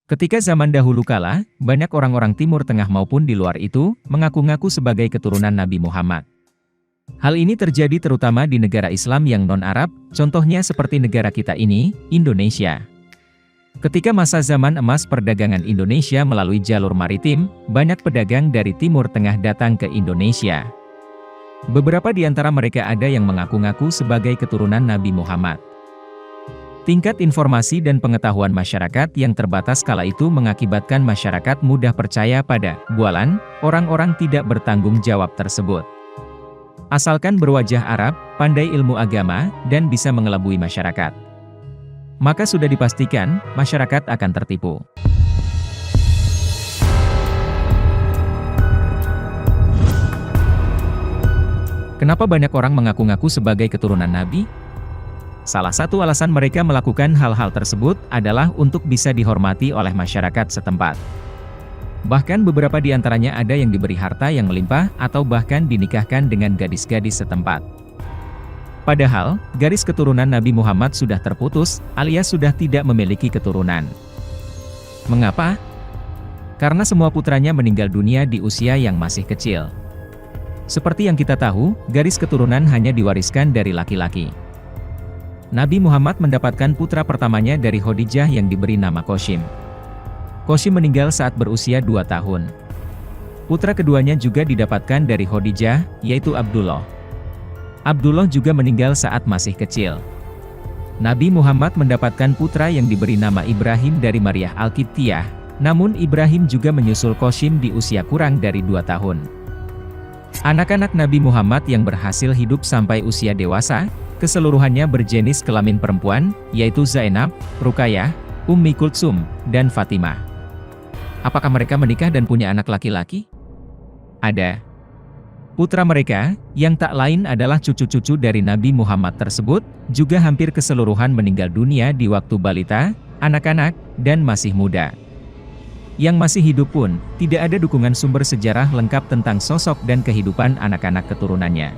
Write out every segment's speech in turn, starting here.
Ketika zaman dahulu kala, banyak orang-orang Timur Tengah maupun di luar itu, mengaku-ngaku sebagai keturunan Nabi Muhammad. Hal ini terjadi terutama di negara Islam yang non-Arab, contohnya seperti negara kita ini, Indonesia. Ketika masa zaman emas perdagangan Indonesia melalui jalur maritim, banyak pedagang dari Timur Tengah datang ke Indonesia. Beberapa di antara mereka ada yang mengaku-ngaku sebagai keturunan Nabi Muhammad. Tingkat informasi dan pengetahuan masyarakat yang terbatas kala itu mengakibatkan masyarakat mudah percaya pada bualan orang-orang tidak bertanggung jawab tersebut. Asalkan berwajah Arab, pandai ilmu agama, dan bisa mengelabui masyarakat, maka sudah dipastikan masyarakat akan tertipu. Kenapa banyak orang mengaku-ngaku sebagai keturunan Nabi? Salah satu alasan mereka melakukan hal-hal tersebut adalah untuk bisa dihormati oleh masyarakat setempat. Bahkan beberapa di antaranya ada yang diberi harta yang melimpah atau bahkan dinikahkan dengan gadis-gadis setempat. Padahal, garis keturunan Nabi Muhammad sudah terputus, alias sudah tidak memiliki keturunan. Mengapa? Karena semua putranya meninggal dunia di usia yang masih kecil. Seperti yang kita tahu, garis keturunan hanya diwariskan dari laki-laki. Nabi Muhammad mendapatkan putra pertamanya dari Khadijah yang diberi nama Qasim. Qasim meninggal saat berusia 2 tahun. Putra keduanya juga didapatkan dari Khadijah, yaitu Abdullah. Abdullah juga meninggal saat masih kecil. Nabi Muhammad mendapatkan putra yang diberi nama Ibrahim dari Maryah Al-Qibtiyah, namun Ibrahim juga menyusul Qasim di usia kurang dari 2 tahun. Anak-anak Nabi Muhammad yang berhasil hidup sampai usia dewasa, keseluruhannya berjenis kelamin perempuan, yaitu Zainab, Ruqayyah, Ummi Kultsum, dan Fatimah. Apakah mereka menikah dan punya anak laki-laki? Ada. Putra mereka, yang tak lain adalah cucu-cucu dari Nabi Muhammad tersebut, juga hampir keseluruhan meninggal dunia di waktu balita, anak-anak, dan masih muda. Yang masih hidup pun, tidak ada dukungan sumber sejarah lengkap tentang sosok dan kehidupan anak-anak keturunannya.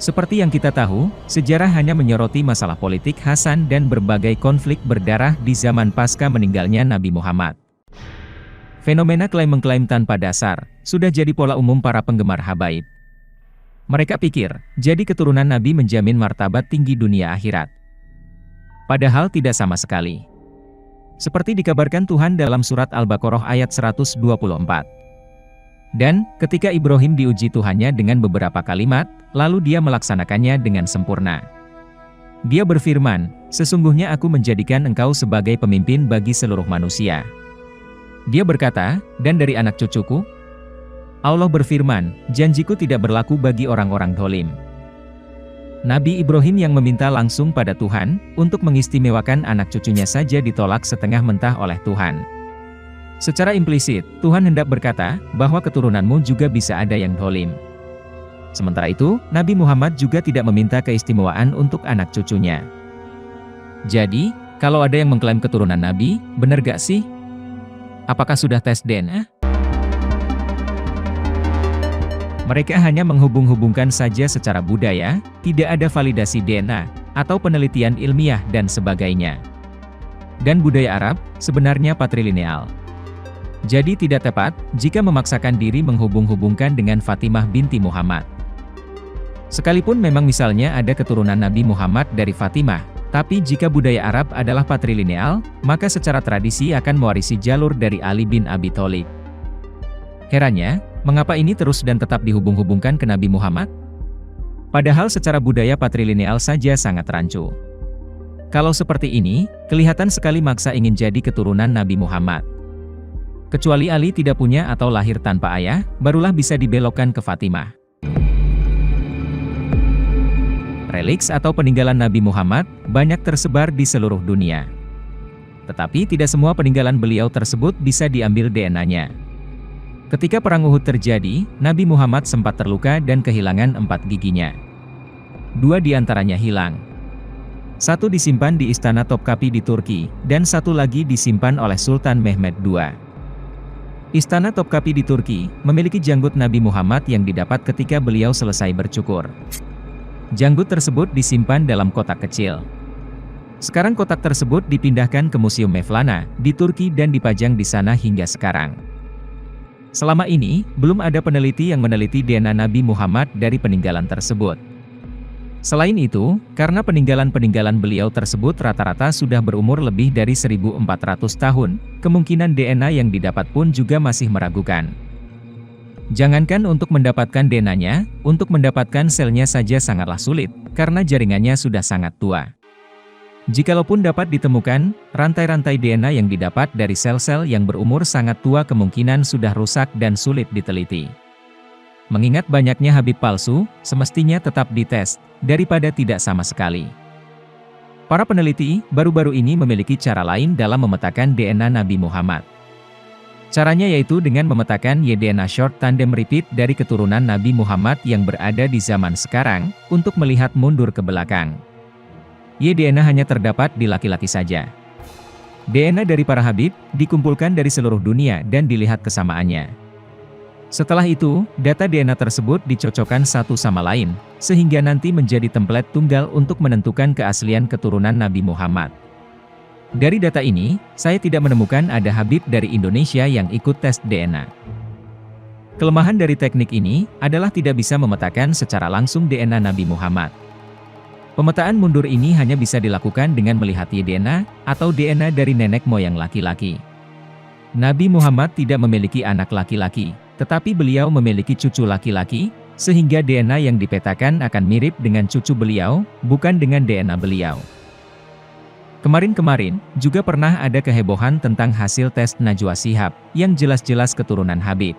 Seperti yang kita tahu, sejarah hanya menyoroti masalah politik Hasan dan berbagai konflik berdarah di zaman pasca meninggalnya Nabi Muhammad. Fenomena klaim-mengklaim tanpa dasar, sudah jadi pola umum para penggemar habaib. Mereka pikir, jadi keturunan Nabi menjamin martabat tinggi dunia akhirat. Padahal tidak sama sekali. Seperti dikabarkan Tuhan dalam surat Al-Baqarah ayat 124. Dan, ketika Ibrahim diuji Tuhannya dengan beberapa kalimat, lalu dia melaksanakannya dengan sempurna. Dia berfirman, "Sesungguhnya aku menjadikan engkau sebagai pemimpin bagi seluruh manusia." Dia berkata, "Dan dari anak cucuku?" Allah berfirman, "Janjiku tidak berlaku bagi orang-orang dolim." Nabi Ibrahim yang meminta langsung pada Tuhan, untuk mengistimewakan anak cucunya saja ditolak setengah mentah oleh Tuhan. Secara implisit, Tuhan hendak berkata, bahwa keturunanmu juga bisa ada yang dolim. Sementara itu, Nabi Muhammad juga tidak meminta keistimewaan untuk anak cucunya. Jadi, kalau ada yang mengklaim keturunan Nabi, benar gak sih? Apakah sudah tes DNA? Mereka hanya menghubung-hubungkan saja secara budaya, tidak ada validasi DNA, atau penelitian ilmiah dan sebagainya. Dan budaya Arab, sebenarnya patrilineal. Jadi tidak tepat, jika memaksakan diri menghubung-hubungkan dengan Fatimah binti Muhammad. Sekalipun memang misalnya ada keturunan Nabi Muhammad dari Fatimah, tapi jika budaya Arab adalah patrilineal, maka secara tradisi akan mewarisi jalur dari Ali bin Abi Thalib. Herannya, mengapa ini terus dan tetap dihubung-hubungkan ke Nabi Muhammad? Padahal secara budaya patrilineal saja sangat rancu. Kalau seperti ini, kelihatan sekali maksa ingin jadi keturunan Nabi Muhammad. Kecuali Ali tidak punya atau lahir tanpa ayah, barulah bisa dibelokkan ke Fatimah. Reliks atau peninggalan Nabi Muhammad banyak tersebar di seluruh dunia. Tetapi tidak semua peninggalan beliau tersebut bisa diambil DNA-nya. Ketika Perang Uhud terjadi, Nabi Muhammad sempat terluka dan kehilangan 4 giginya. 2 diantaranya hilang. 1 disimpan di Istana Topkapi di Turki, dan 1 lagi disimpan oleh Sultan Mehmed II. Istana Topkapi di Turki memiliki janggut Nabi Muhammad yang didapat ketika beliau selesai bercukur. Janggut tersebut disimpan dalam kotak kecil. Sekarang kotak tersebut dipindahkan ke Museum Mevlana, di Turki dan dipajang di sana hingga sekarang. Selama ini, belum ada peneliti yang meneliti DNA Nabi Muhammad dari peninggalan tersebut. Selain itu, karena peninggalan-peninggalan beliau tersebut rata-rata sudah berumur lebih dari 1400 tahun, kemungkinan DNA yang didapat pun juga masih meragukan. Jangankan untuk mendapatkan DNA-nya, untuk mendapatkan selnya saja sangatlah sulit, karena jaringannya sudah sangat tua. Jikalaupun dapat ditemukan, rantai-rantai DNA yang didapat dari sel-sel yang berumur sangat tua kemungkinan sudah rusak dan sulit diteliti. Mengingat banyaknya Habib palsu, semestinya tetap dites, daripada tidak sama sekali. Para peneliti, baru-baru ini memiliki cara lain dalam memetakan DNA Nabi Muhammad. Caranya yaitu dengan memetakan y-DNA short tandem repeat dari keturunan Nabi Muhammad yang berada di zaman sekarang, untuk melihat mundur ke belakang. Y-DNA hanya terdapat di laki-laki saja. DNA dari para Habib, dikumpulkan dari seluruh dunia dan dilihat kesamaannya. Setelah itu, data DNA tersebut dicocokkan satu sama lain, sehingga nanti menjadi template tunggal untuk menentukan keaslian keturunan Nabi Muhammad. Dari data ini, saya tidak menemukan ada Habib dari Indonesia yang ikut tes DNA. Kelemahan dari teknik ini, adalah tidak bisa memetakan secara langsung DNA Nabi Muhammad. Pemetaan mundur ini hanya bisa dilakukan dengan melihat y-DNA, atau DNA dari nenek moyang laki-laki. Nabi Muhammad tidak memiliki anak laki-laki, tetapi beliau memiliki cucu laki-laki, sehingga DNA yang dipetakan akan mirip dengan cucu beliau, bukan dengan DNA beliau. Kemarin-kemarin, juga pernah ada kehebohan tentang hasil tes Najwa Shihab, yang jelas-jelas keturunan Habib.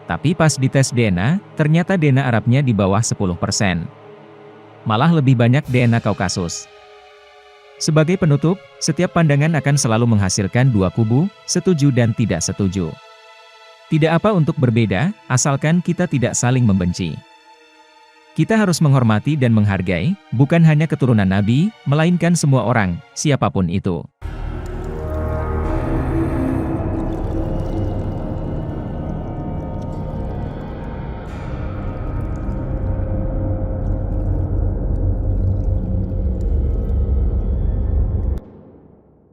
Tapi pas dites DNA, ternyata DNA Arabnya di bawah 10%. Malah lebih banyak DNA Kaukasus. Sebagai penutup, setiap pandangan akan selalu menghasilkan dua kubu, setuju dan tidak setuju. Tidak apa untuk berbeda, asalkan kita tidak saling membenci. Kita harus menghormati dan menghargai, bukan hanya keturunan Nabi, melainkan semua orang, siapapun itu.